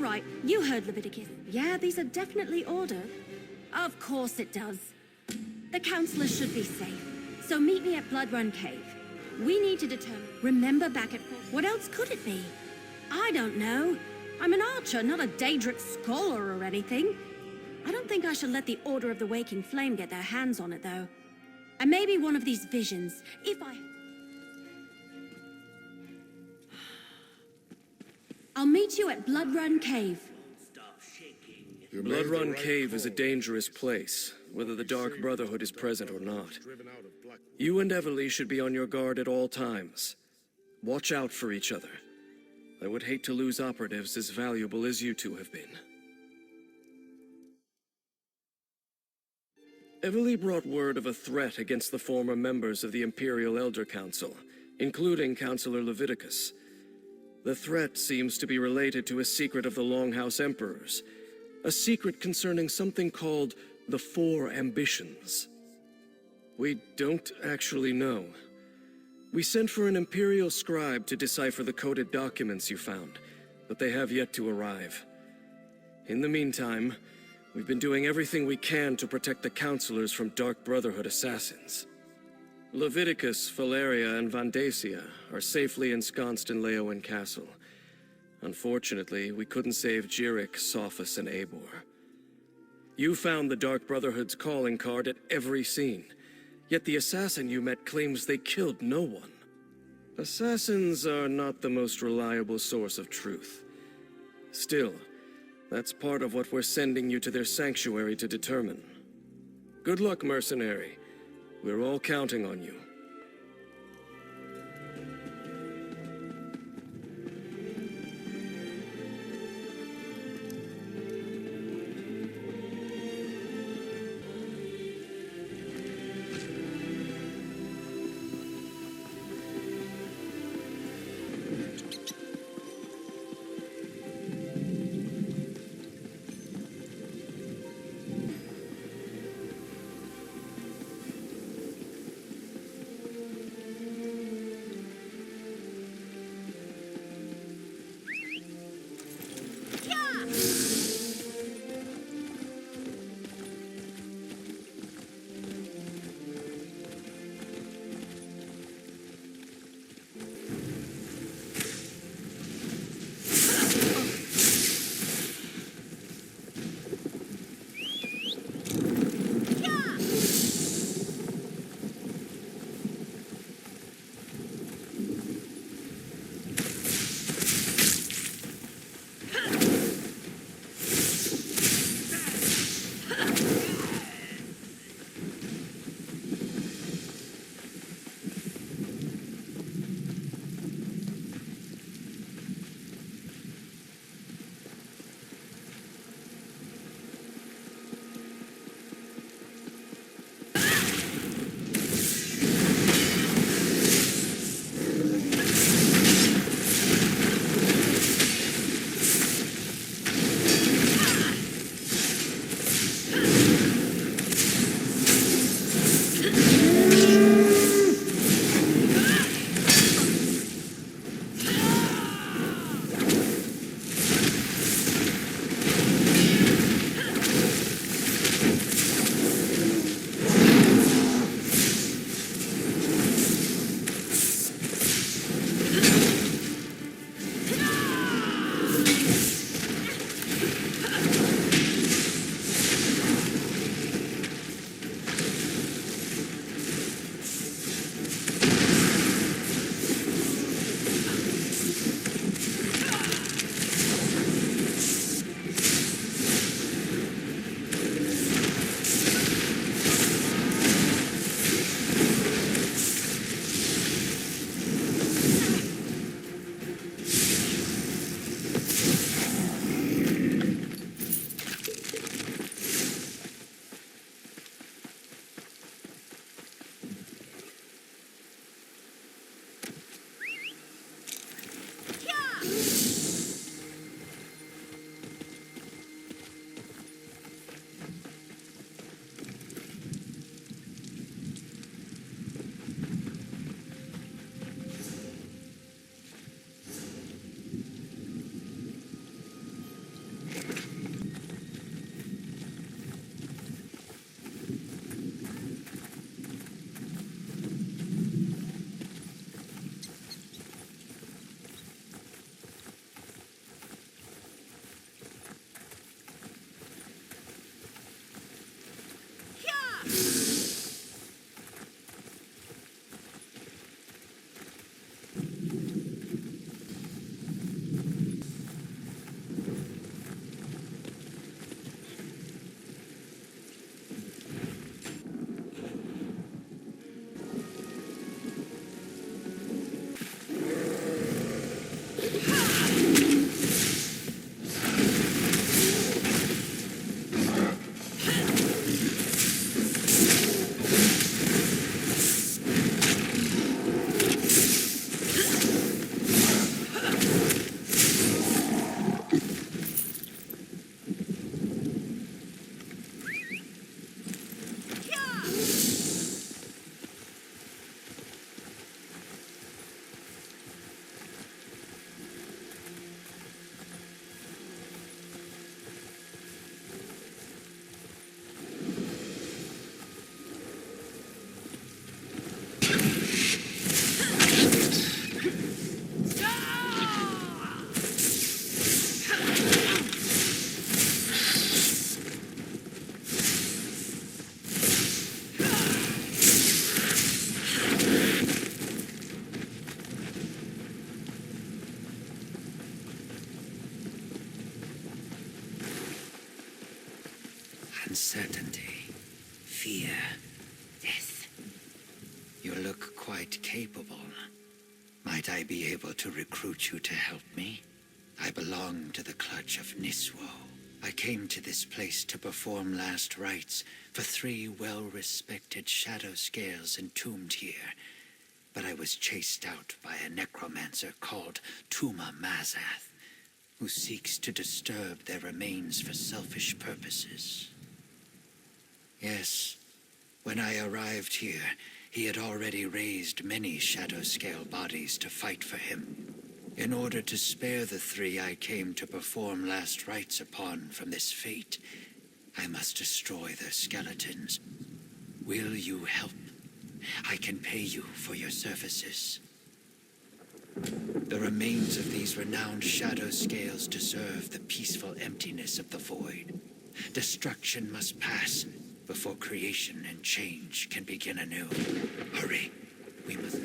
right. You heard Leviticus. Yeah, these are definitely ordered. Of course it does. The counselors should be safe. So meet me at Bloodrun Cave. We need to determine... Remember back at... What else could it be? I don't know. I'm an archer, not a Daedric scholar or anything. I don't think I should let the Order of the Waking Flame get their hands on it, though. And maybe one of these visions, if I... I'll meet you at Bloodrun Cave. Bloodrun Cave is a dangerous place, whether the Dark Brotherhood is present or not. You and Everly should be on your guard at all times. Watch out for each other. I would hate to lose operatives as valuable as you two have been. Everly brought word of a threat against the former members of the Imperial Elder Council, including Councillor Leviticus. The threat seems to be related to a secret of the Longhouse Emperors, a secret concerning something called the Four Ambitions. We don't actually know. We sent for an Imperial scribe to decipher the coded documents you found, but they have yet to arrive. In the meantime, we've been doing everything we can to protect the counselors from Dark Brotherhood assassins. Leviticus, Valeria, and Vandacia are safely ensconced in Leowen Castle. Unfortunately, we couldn't save Jirik, Sophus, and Eivor. You found the Dark Brotherhood's calling card at every scene, yet the assassin you met claims they killed no one. Assassins are not the most reliable source of truth. Still, that's part of what we're sending you to their sanctuary to determine. Good luck, mercenary. We're all counting on you. Uncertainty. Fear. Death. You look quite capable. Might I be able to recruit you to help me? I belong to the clutch of Niswo. I came to this place to perform last rites for 3 well-respected shadow scales entombed here. But I was chased out by a necromancer called Tuma Mazath, who seeks to disturb their remains for selfish purposes. Yes, when I arrived here, he had already raised many shadow scale bodies to fight for him. In order to spare the 3 I came to perform last rites upon from this fate, I must destroy their skeletons. Will you help? I can pay you for your services. The remains of these renowned shadow scales deserve the peaceful emptiness of the void. Destruction must pass before creation and change can begin anew. Hurry, we must...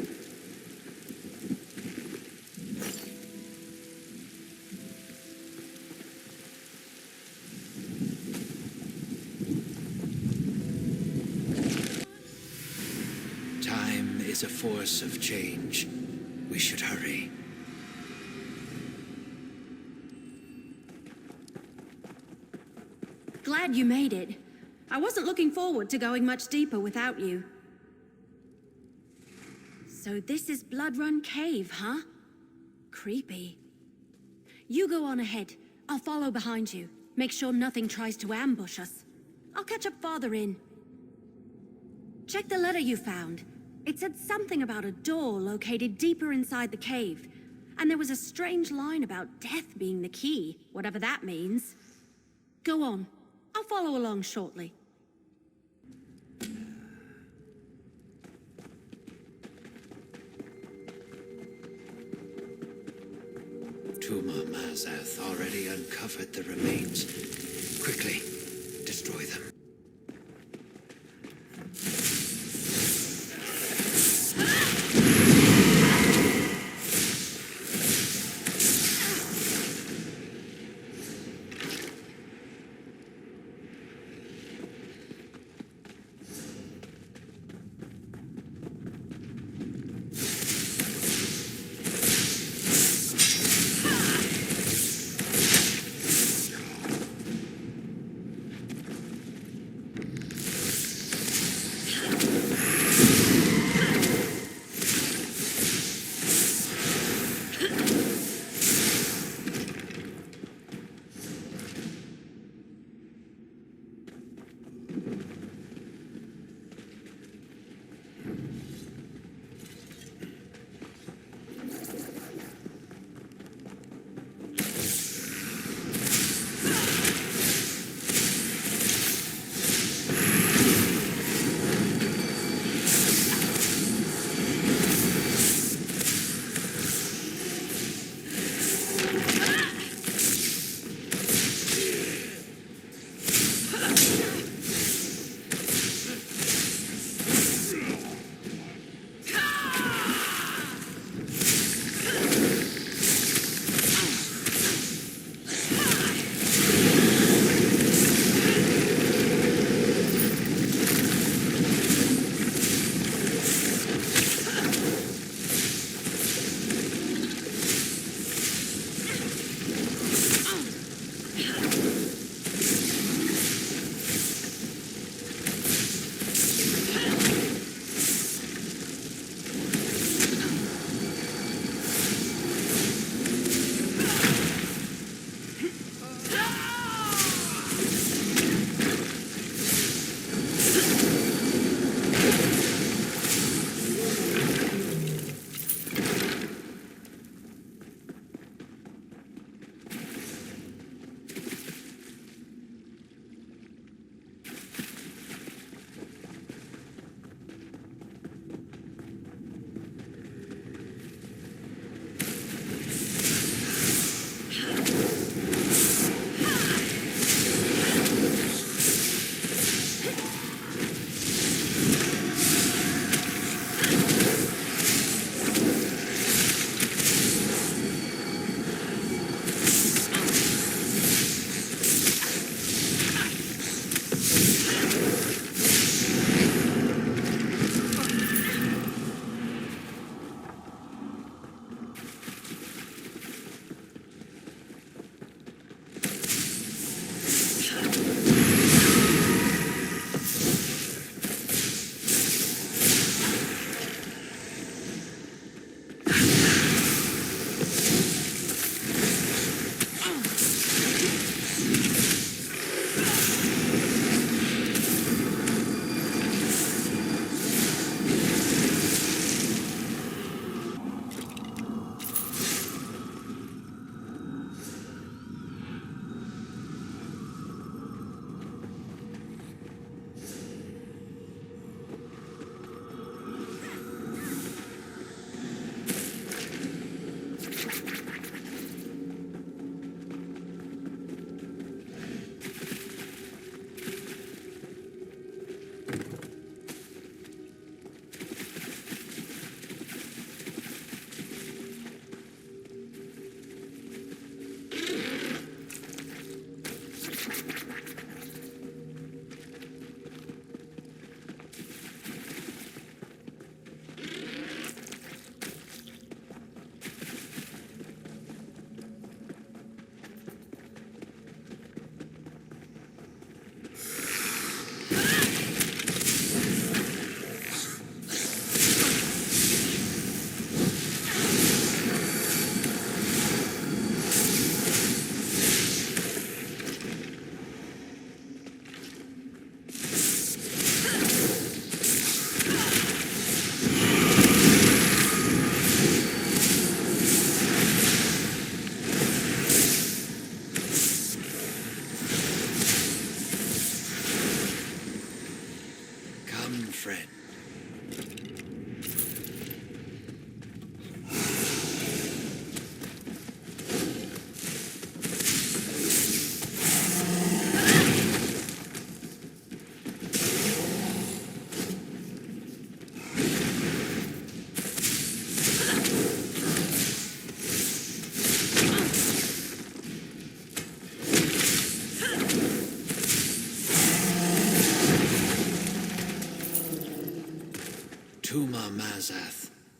Time is a force of change. We should hurry. Glad you made it. I wasn't looking forward to going much deeper without you. So this is Bloodrun Cave, huh? Creepy. You go on ahead. I'll follow behind you. Make sure nothing tries to ambush us. I'll catch up farther in. Check the letter you found. It said something about a door located deeper inside the cave. And there was a strange line about death being the key, whatever that means. Go on. I'll follow along shortly. Tuma Mazath already uncovered the remains. Quickly, destroy them.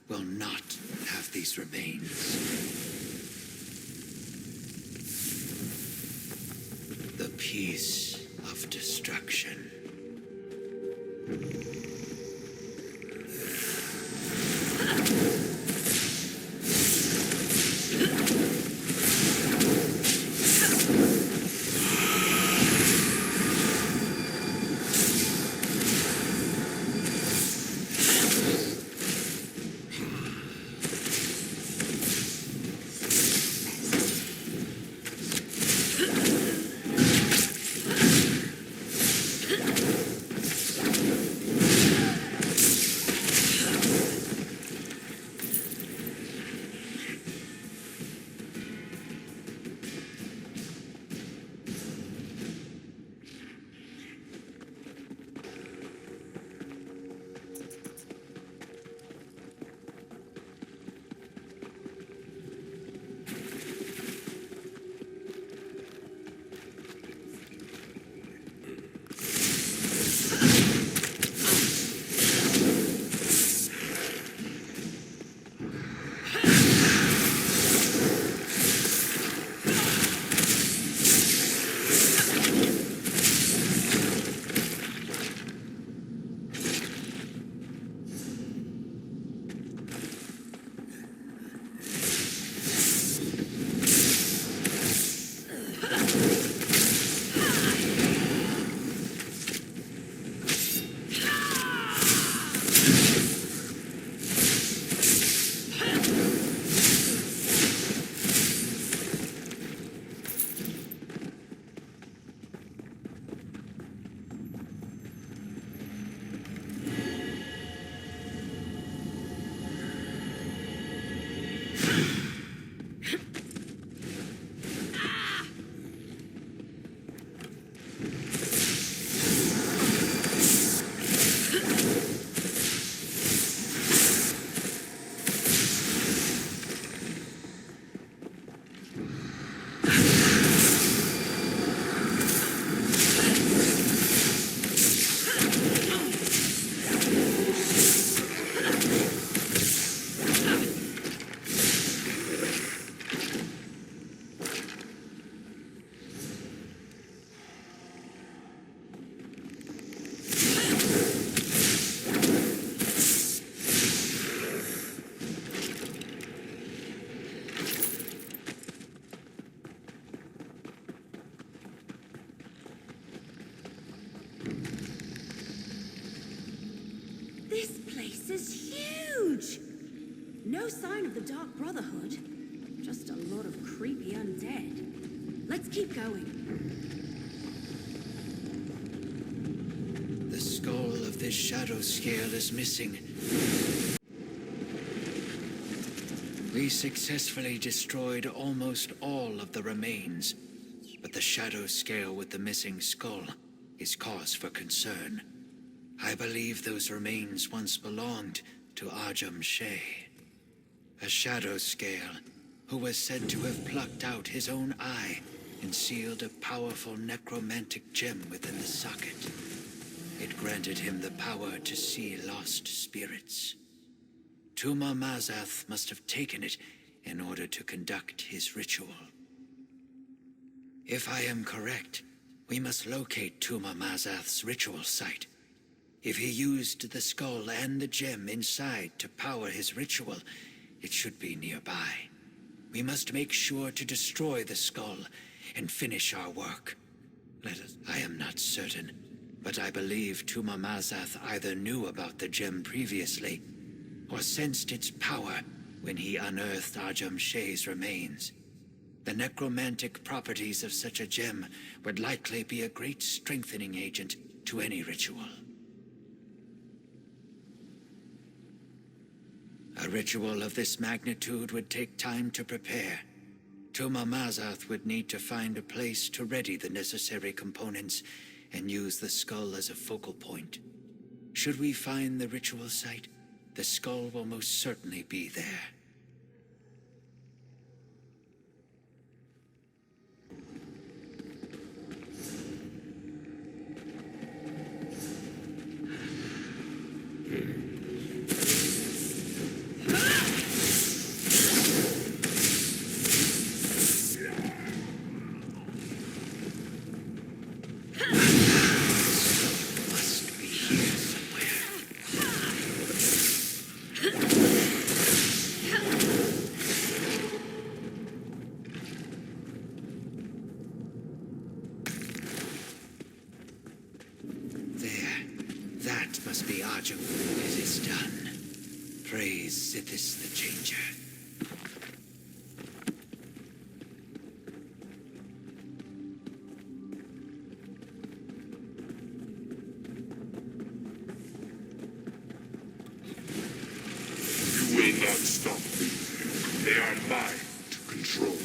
will not have these remains. The peace of destruction. This place is huge! No sign of the Dark Brotherhood. Just a lot of creepy undead. Let's keep going. The skull of this shadow scale is missing. We successfully destroyed almost all of the remains, but the shadow scale with the missing skull is cause for concern. I believe those remains once belonged to Ajum Shay, a shadow scale who was said to have plucked out his own eye and sealed a powerful necromantic gem within the socket. It granted him the power to see lost spirits. Tuma Mazath must have taken it in order to conduct his ritual. If I am correct, we must locate Tuma Mazath's ritual site. If he used the skull and the gem inside to power his ritual, it should be nearby. We must make sure to destroy the skull and finish our work. I am not certain, but I believe Tuma Mazath either knew about the gem previously or sensed its power when he unearthed Ajum Shay's remains. The necromantic properties of such a gem would likely be a great strengthening agent to any ritual. A ritual of this magnitude would take time to prepare. Tuma Mazath would need to find a place to ready the necessary components and use the skull as a focal point. Should we find the ritual site, the skull will most certainly be there. Sithis the Changer. You will not stop me. They are mine to control.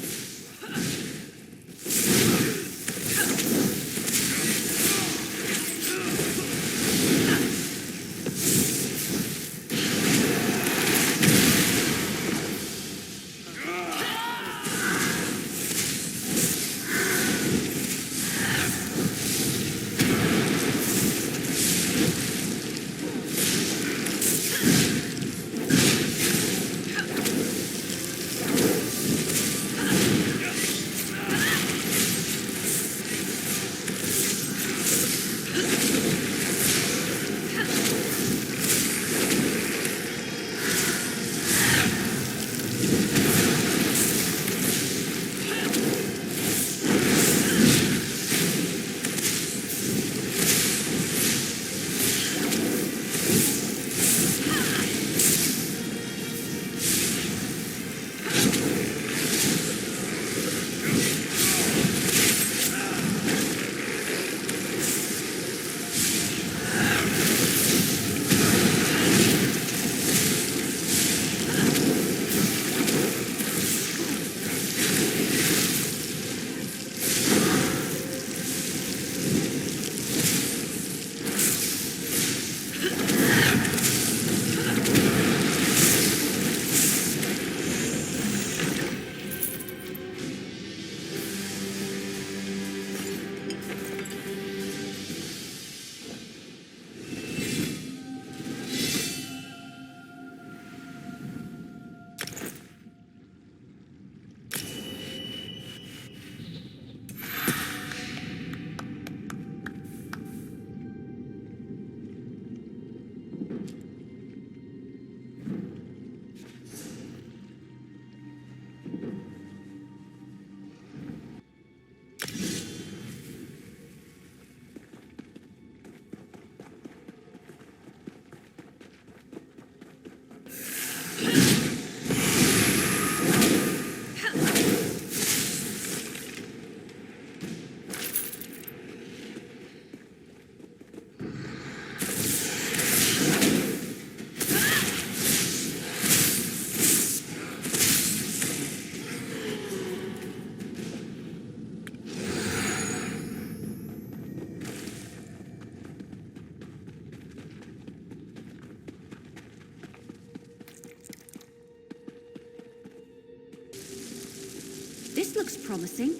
This looks promising.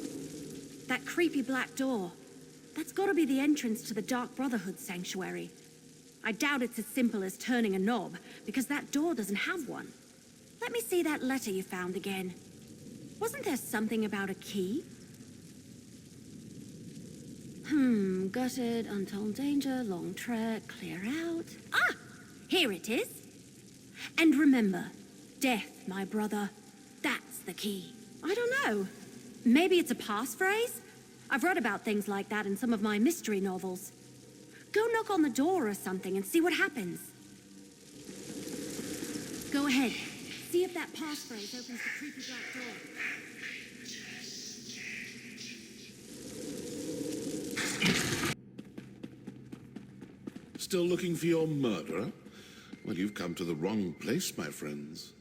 That creepy black door. That's gotta be the entrance to the Dark Brotherhood sanctuary. I doubt it's as simple as turning a knob, because that door doesn't have one. Let me see that letter you found again. Wasn't there something about a key? Gutted, untold danger, long trek, clear out. Ah! Here it is. And remember, death, my brother. That's the key. I don't know. Maybe it's a passphrase? I've read about things like that in some of my mystery novels. Go knock on the door or something and see what happens. Go ahead. See if that passphrase opens the creepy black door. Still looking for your murderer? Well, you've come to the wrong place, my friends.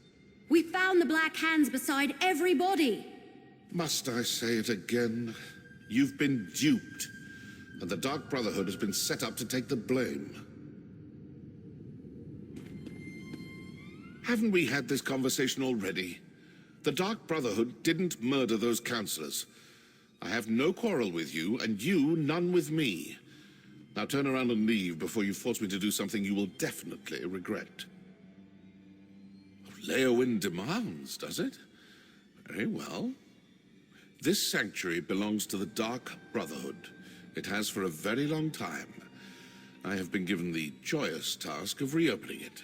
We found the black hands beside every body. Must I say it again? You've been duped, and the Dark Brotherhood has been set up to take the blame. Haven't we had this conversation already? The Dark Brotherhood didn't murder those counselors. I have no quarrel with you, and you none with me. Now turn around and leave before you force me to do something you will definitely regret. Leowyn demands, does it? Very well. This sanctuary belongs to the Dark Brotherhood. It has for a very long time. I have been given the joyous task of reopening it.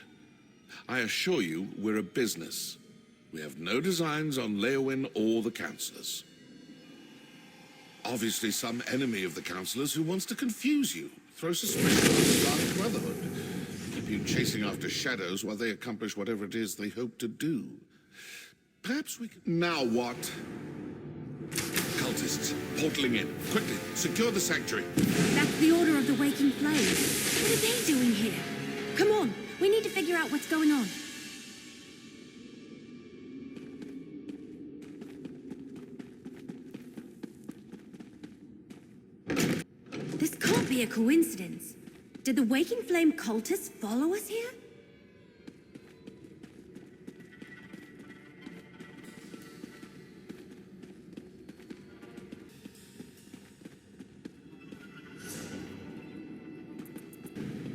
I assure you, we're a business. We have no designs on Leowyn or the counselors. Obviously some enemy of the counselors who wants to confuse you, throw suspicion on the Dark Brotherhood, keep you chasing after shadows while they accomplish whatever it is they hope to do. Perhaps we can... Now what? Cultists, portaling in. Quickly, secure the sanctuary. That's the Order of the Waking Flame. What are they doing here? Come on, we need to figure out what's going on. This can't be a coincidence. Did the Waking Flame cultists follow us here?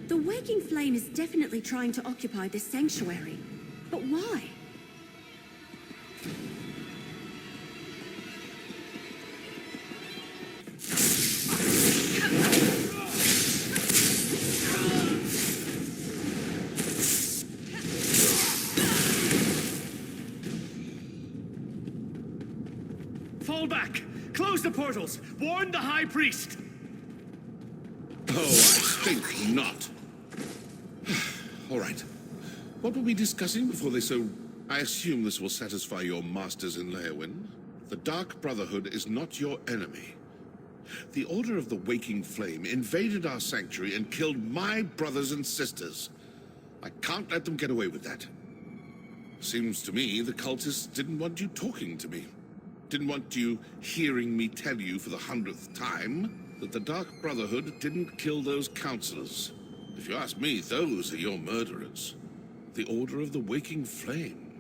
The Waking Flame is definitely trying to occupy this sanctuary. But why? Fall back! Close the portals! Warn the High Priest! Oh, I think not. All right. What were we discussing before they so... I assume this will satisfy your masters in Leowyn. The Dark Brotherhood is not your enemy. The Order of the Waking Flame invaded our sanctuary and killed my brothers and sisters. I can't let them get away with that. Seems to me the cultists didn't want you talking to me. Didn't want you hearing me tell you for the 100th time that the Dark Brotherhood didn't kill those counselors. If you ask me, those are your murderers. The Order of the Waking Flame.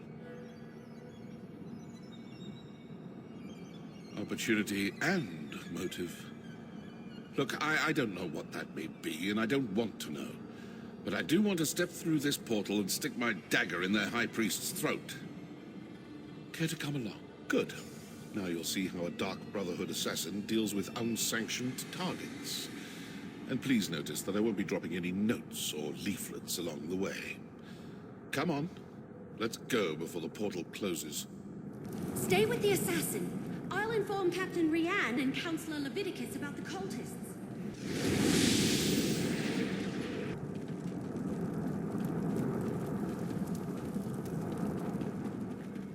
Opportunity and motive. Look, I don't know what that may be, and I don't want to know. But I do want to step through this portal and stick my dagger in their High Priest's throat. Care to come along? Good. Now you'll see how a Dark Brotherhood assassin deals with unsanctioned targets. And please notice that I won't be dropping any notes or leaflets along the way. Come on. Let's go before the portal closes. Stay with the assassin. I'll inform Captain Rianne and Counselor Leviticus about the cultists.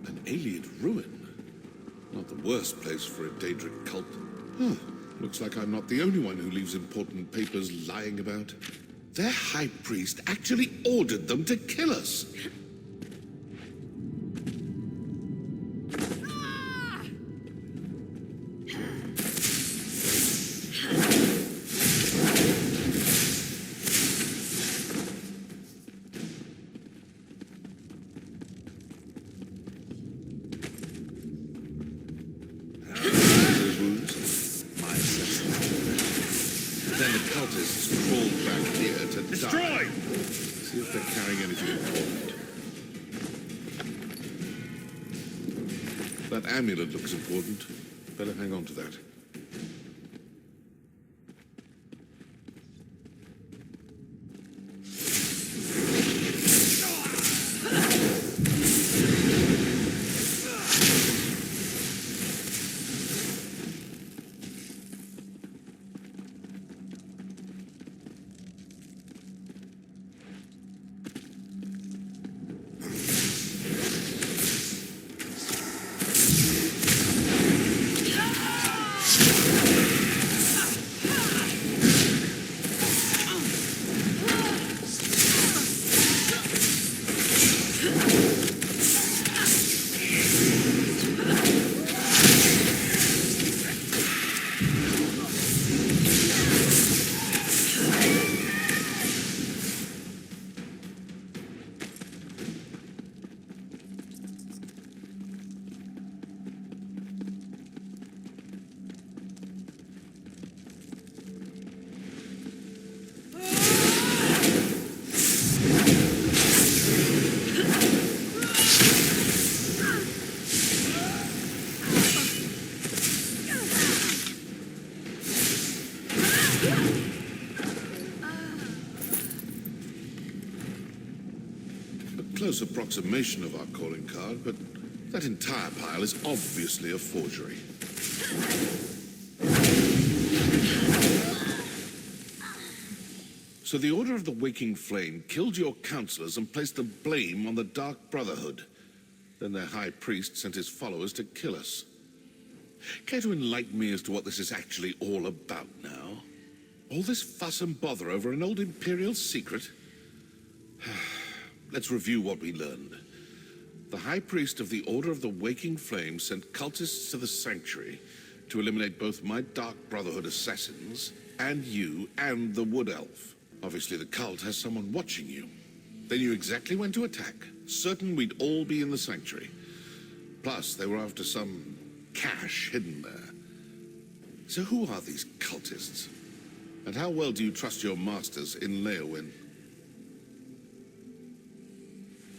An alien ruin? Not the worst place for a Daedric cult. Huh. Looks like I'm not the only one who leaves important papers lying about. Their High Priest actually ordered them to kill us. Then the cultists crawled back here to die. See if they're carrying anything important. That amulet looks important. Better hang on to that. Close approximation of our calling card, but that entire pile is obviously a forgery. So the Order of the Waking Flame killed your counselors and placed the blame on the Dark Brotherhood. Then their high priest sent his followers to kill us. Care to enlighten me as to what this is actually all about now? All this fuss and bother over an old Imperial secret? Let's review what we learned. The High Priest of the Order of the Waking Flame sent cultists to the Sanctuary to eliminate both my Dark Brotherhood assassins and you and the Wood Elf. Obviously the cult has someone watching you. They knew exactly when to attack, certain we'd all be in the Sanctuary. Plus, they were after some cache hidden there. So who are these cultists? And how well do you trust your masters in Leowyn?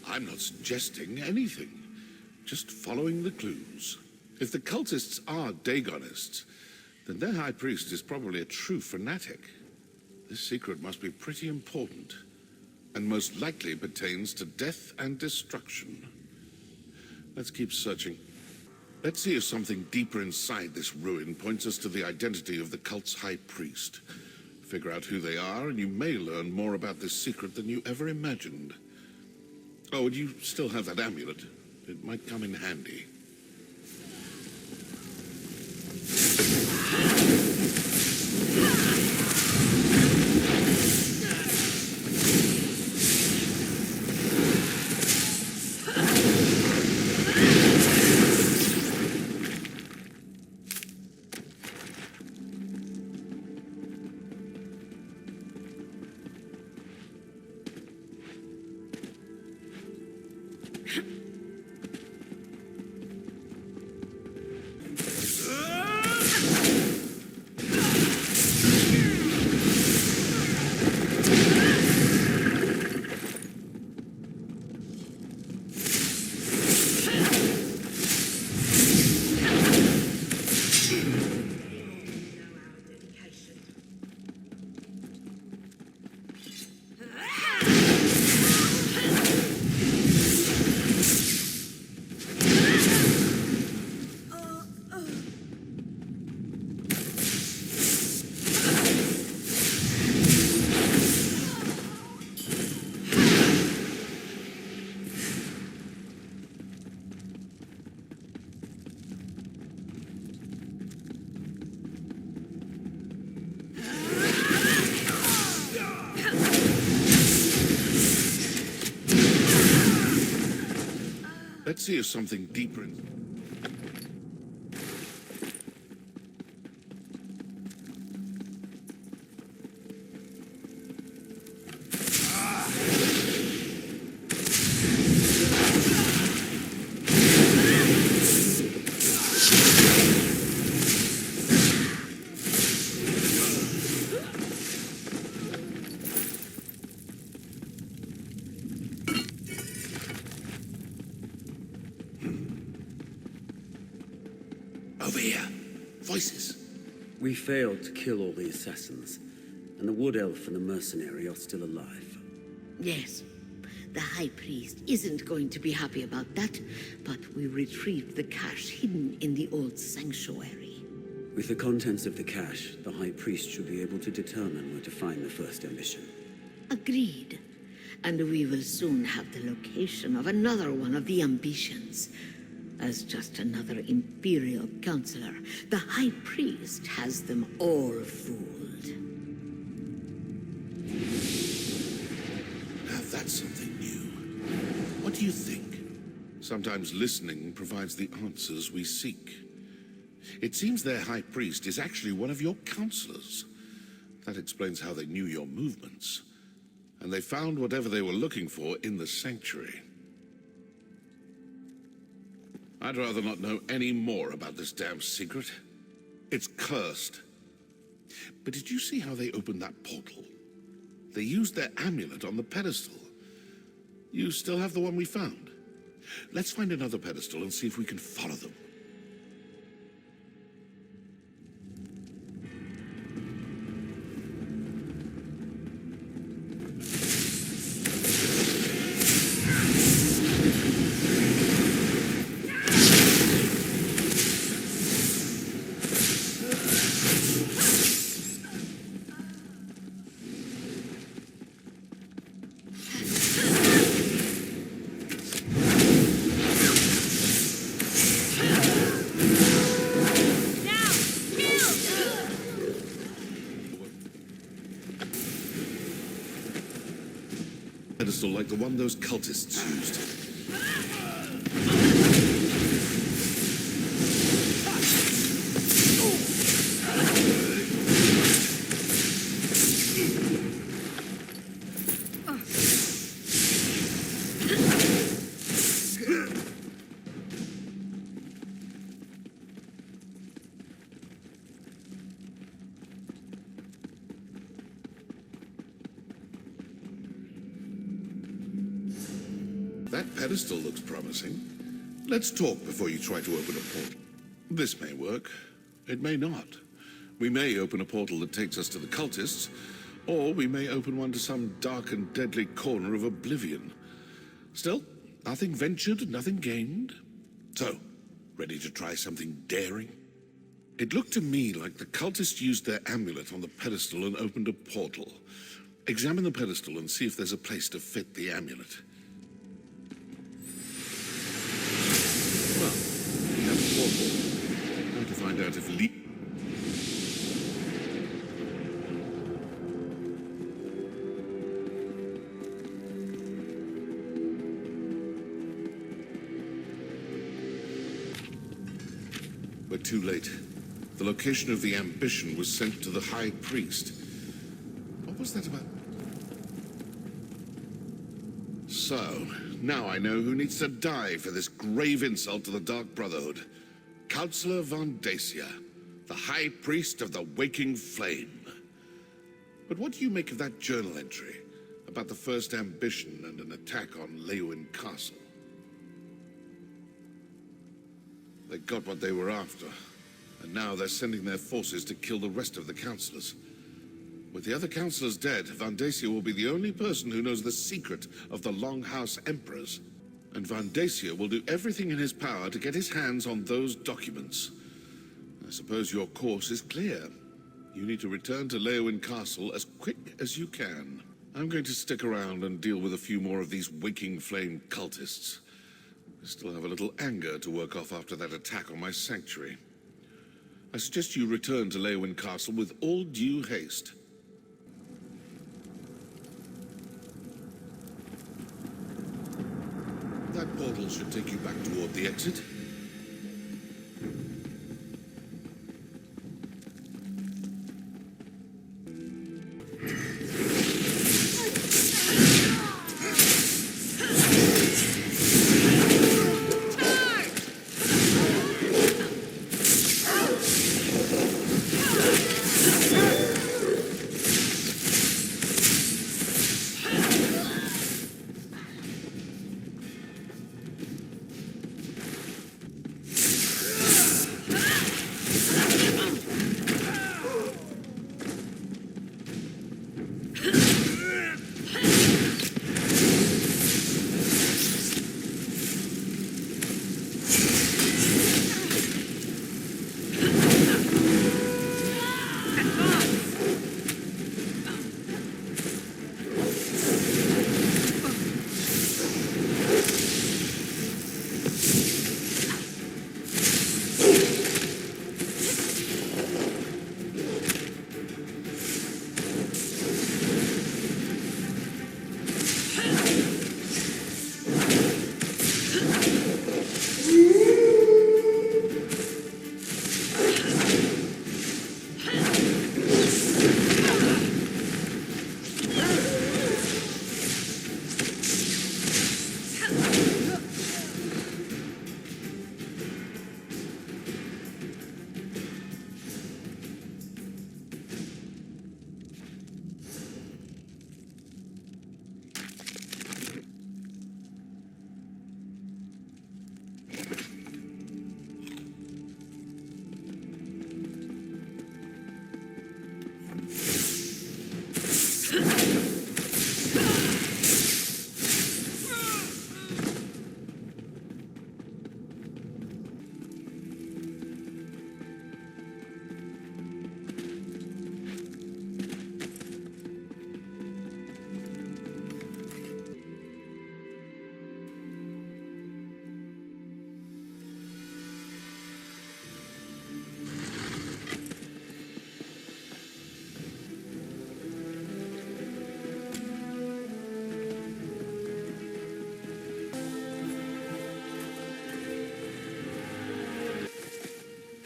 I'm not suggesting anything, just following the clues. If the cultists are Dagonists, then their high priest is probably a true fanatic. This secret must be pretty important, and most likely pertains to death and destruction. Let's keep searching. Let's see if something deeper inside this ruin points us to the identity of the cult's high priest. Figure out who they are, and you may learn more about this secret than you ever imagined. Oh, and you still have that amulet. It might come in handy. Let's see if something deeper in... Over here. Voices. We failed to kill all the assassins, and the Wood Elf and the mercenary are still alive. Yes. The High Priest isn't going to be happy about that, but we retrieved the cache hidden in the old sanctuary. With the contents of the cache, the High Priest should be able to determine where to find the first ambition. Agreed. And we will soon have the location of another one of the ambitions. As just another Imperial counselor, the High Priest has them all fooled. Now that's something new. What do you think? Sometimes listening provides the answers we seek. It seems their High Priest is actually one of your counselors. That explains how they knew your movements. And they found whatever they were looking for in the Sanctuary. I'd rather not know any more about this damn secret. It's cursed. But did you see how they opened that portal? They used their amulet on the pedestal. You still have the one we found. Let's find another pedestal and see if we can follow them. pedestal like the one those cultists used. That pedestal looks promising. Let's talk before you try to open a portal. This may work. It may not. We may open a portal that takes us to the cultists, or we may open one to some dark and deadly corner of oblivion. Still, nothing ventured, nothing gained. So, ready to try something daring? It looked to me like the cultists used their amulet on the pedestal and opened a portal. Examine the pedestal and see if there's a place to fit the amulet. Well, we have a portal. Time to find out if We're too late. The location of the ambition was sent to the High Priest. What was that about? So, now I know who needs to die for this grave insult to the Dark Brotherhood. Counselor Von Dacia, the High Priest of the Waking Flame. But what do you make of that journal entry about the first ambition and an attack on Leeuwin Castle? They got what they were after, and now they're sending their forces to kill the rest of the councillors. With the other councillors dead, Von Dacia will be the only person who knows the secret of the Longhouse Emperors. And Von Dacia will do everything in his power to get his hands on those documents. I suppose your course is clear. You need to return to Leeuwin Castle as quick as you can. I'm going to stick around and deal with a few more of these Waking Flame cultists. I still have a little anger to work off after that attack on my sanctuary. I suggest you return to Leeuwin Castle with all due haste. That portal should take you back toward the exit.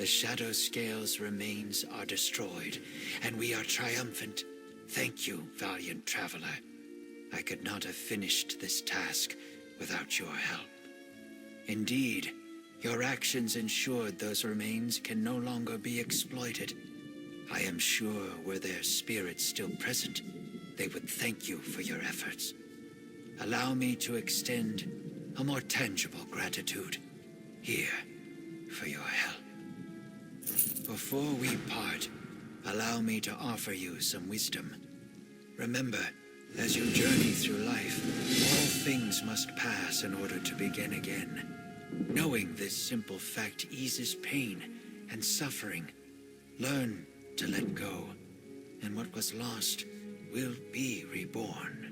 The Shadow Scale's remains are destroyed, and we are triumphant. Thank you, valiant traveler. I could not have finished this task without your help. Indeed, your actions ensured those remains can no longer be exploited. I am sure were their spirits still present, they would thank you for your efforts. Allow me to extend a more tangible gratitude. Here, for your help. Before we part, allow me to offer you some wisdom. Remember, as you journey through life, all things must pass in order to begin again. Knowing this simple fact eases pain and suffering. Learn to let go, and what was lost will be reborn.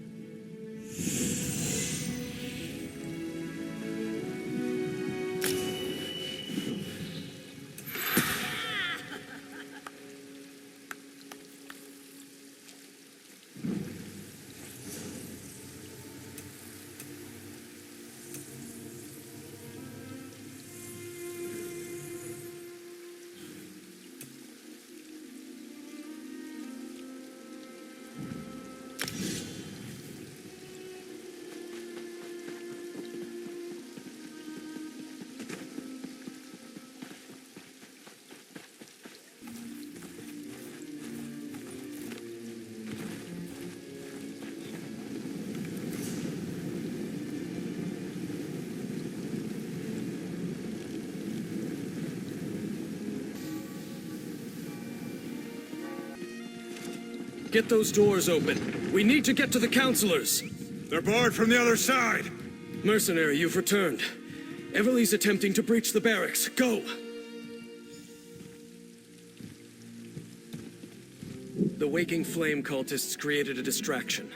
Get those doors open. We need to get to the counselors. They're barred from the other side. Mercenary, you've returned. Everly's attempting to breach the barracks. Go! The Waking Flame cultists created a distraction.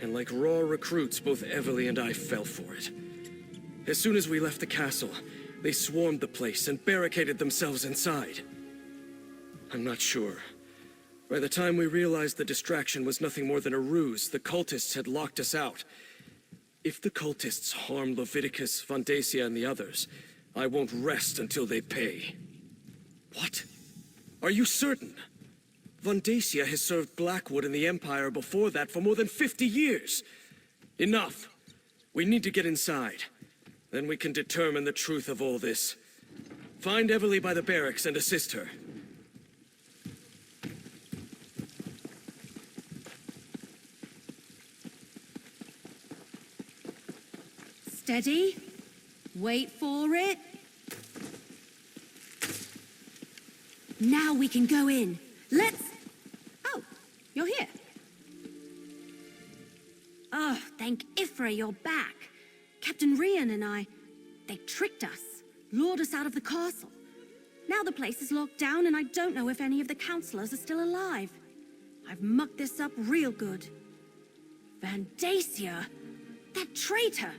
And like raw recruits, both Everly and I fell for it. As soon as we left the castle, they swarmed the place and barricaded themselves inside. I'm not sure. By the time we realized the distraction was nothing more than a ruse, the cultists had locked us out. If the cultists harm Leviticus, Vondacia, and the others, I won't rest until they pay. What? Are you certain? Vondacia has served Blackwood and the Empire before that for more than 50 years. Enough. We need to get inside. Then we can determine the truth of all this. Find Everly by the barracks and assist her. Steady. Wait for it. Now we can go in. Let's... Oh, you're here. Oh, thank Ifra you're back. Captain Rian and I, they tricked us, lured us out of the castle. Now the place is locked down and I don't know if any of the counselors are still alive. I've mucked this up real good. Vondacia, that traitor.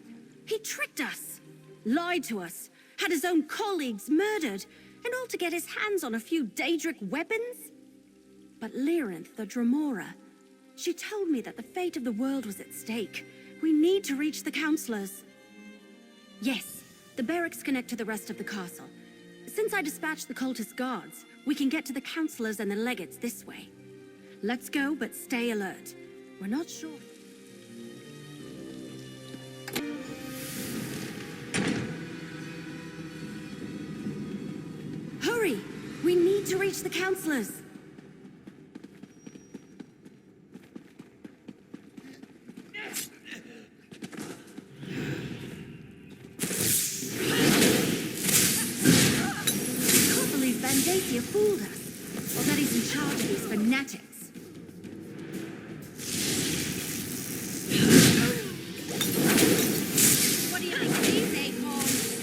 He tricked us, lied to us, had his own colleagues murdered, and all to get his hands on a few Daedric weapons? But Lyrinth, the Dremora, she told me that the fate of the world was at stake. We need to reach the counselors. Yes, the barracks connect to the rest of the castle. Since I dispatched the cultist guards, we can get to the counselors and the legates this way. Let's go, but stay alert. We're not sure... Hurry! We need to reach the counselors! I can't believe Vondacia fooled us, or that he's in charge of these fanatics. What do you think these acorns?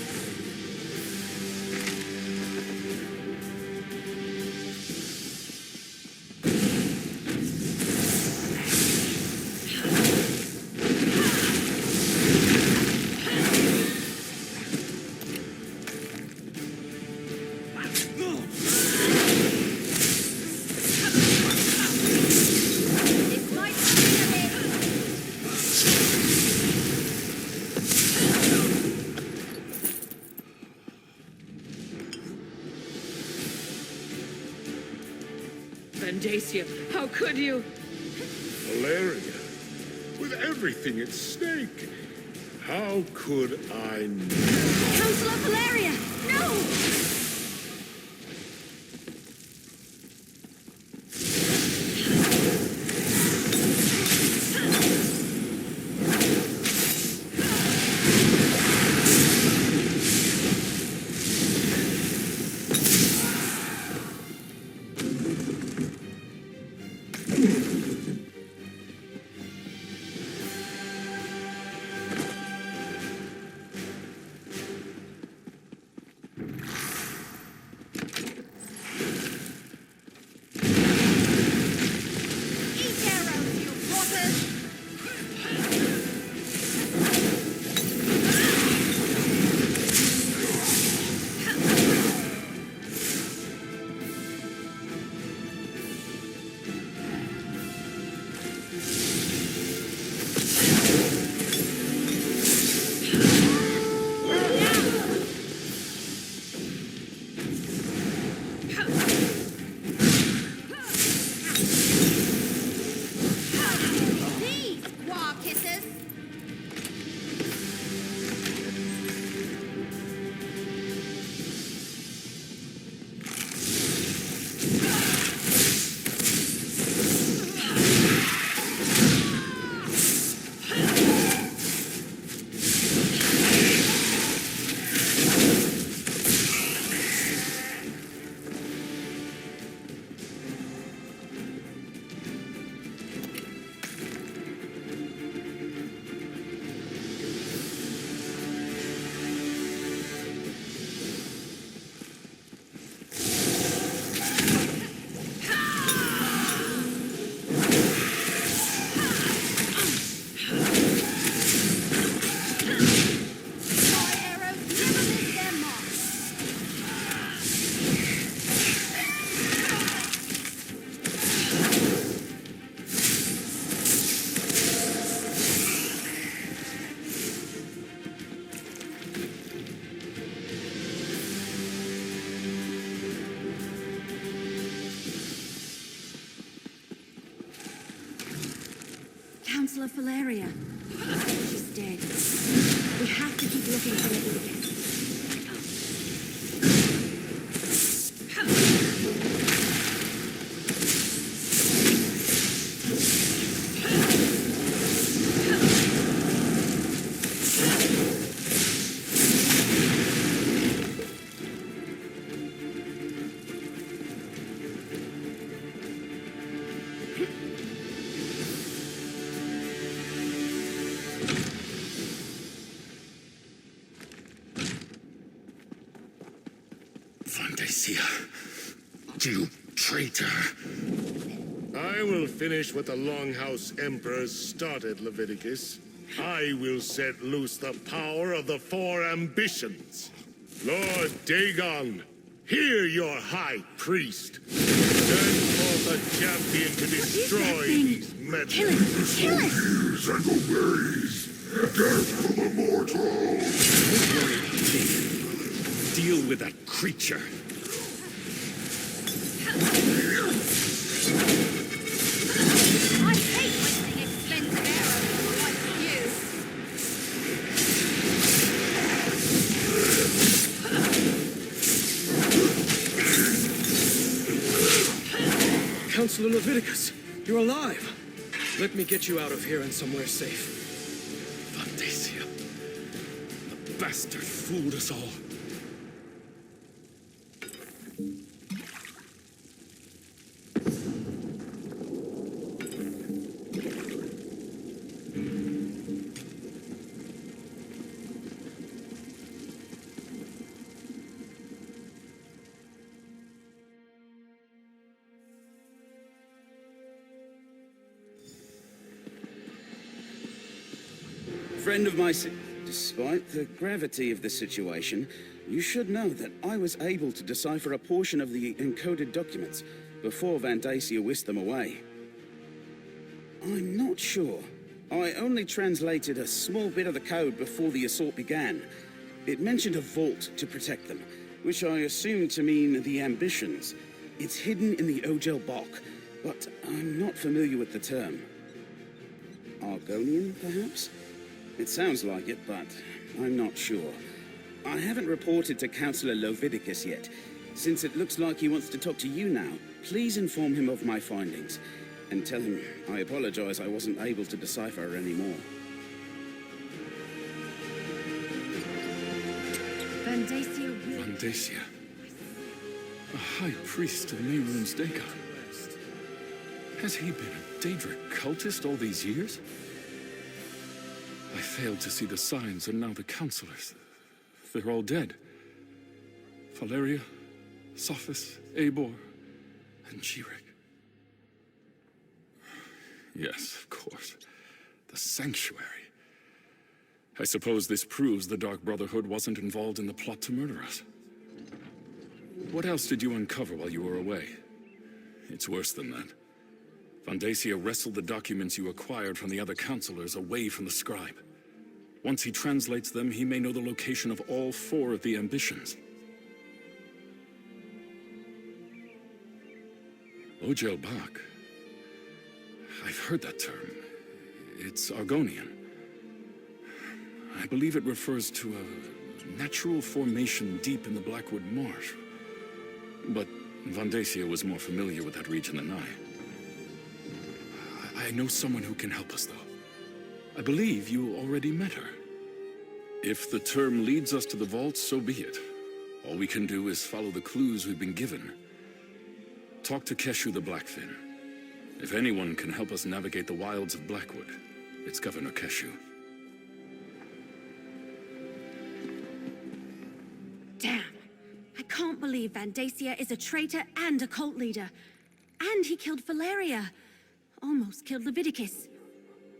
Vandacia, how could you? Valeria, with everything at stake, how could I know? Counselor Valeria! No! Counselor Valeria. She's dead. We have to keep looking for Leviticus. Vandacia, you traitor! I will finish what the Longhouse Emperor started, Leviticus. I will set loose the power of the four ambitions. Lord Dagon, hear your high priest. Send forth a champion to destroy these meddlers. Kill it! Kill it! Berries and the berries! Death for the mortal! Deal with that creature. I hate wasting expensive arrows on the likes of you. Counselor Leviticus, you're alive. Let me get you out of here and somewhere safe. Vandacia, the bastard fooled us all. Friend of my despite the gravity of the situation, you should know that I was able to decipher a portion of the encoded documents before Vandacia whisked them away. I'm not sure. I only translated a small bit of the code before the assault began. It mentioned a vault to protect them, which I assumed to mean the ambitions. It's hidden in the Ogel Bok, but I'm not familiar with the term. Argonian, perhaps? It sounds like it, but I'm not sure. I haven't reported to Councillor Leviticus yet. Since it looks like he wants to talk to you now, please inform him of my findings. And tell him I apologize I wasn't able to decipher anymore. Vandacia. A high priest of Mehrunes Dagon. Has he been a Daedric cultist all these years? I failed to see the signs, and now the counselors. They're all dead. Valeria, Sophis, Eibor, and Jirik. Yes, of course. The Sanctuary. I suppose this proves the Dark Brotherhood wasn't involved in the plot to murder us. What else did you uncover while you were away? It's worse than that. Vandacia wrestled the documents you acquired from the other counselors away from the scribe. Once he translates them, he may know the location of all 4 of the ambitions. Ojel Bak. I've heard that term. It's Argonian. I believe it refers to a natural formation deep in the Blackwood marsh. But Vandacia was more familiar with that region than I know someone who can help us, though. I believe you already met her. If the term leads us to the vault, so be it. All we can do is follow the clues we've been given. Talk to Keshu the Blackfin. If anyone can help us navigate the wilds of Blackwood, it's Governor Keshu. Damn. I can't believe Vandacia is a traitor and a cult leader. And he killed Valeria. Almost killed Leviticus.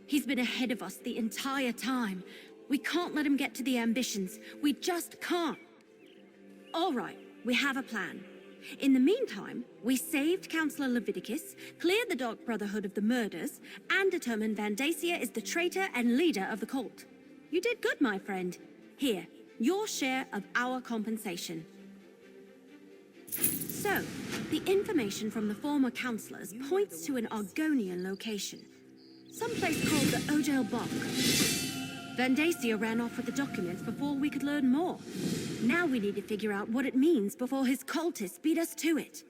He's been ahead of us the entire time. We can't let him get to the ambitions. We just can't. All right, we have a plan. In the meantime, we saved Councillor Leviticus, cleared the Dark Brotherhood of the murders, and determined Vandacia is the traitor and leader of the cult. You did good, my friend. Here, your share of our compensation. So, the information from the former councillors points to an Argonian location. Someplace called the Ojel Bok. Vandacia ran off with the documents before we could learn more. Now we need to figure out what it means before his cultists beat us to it.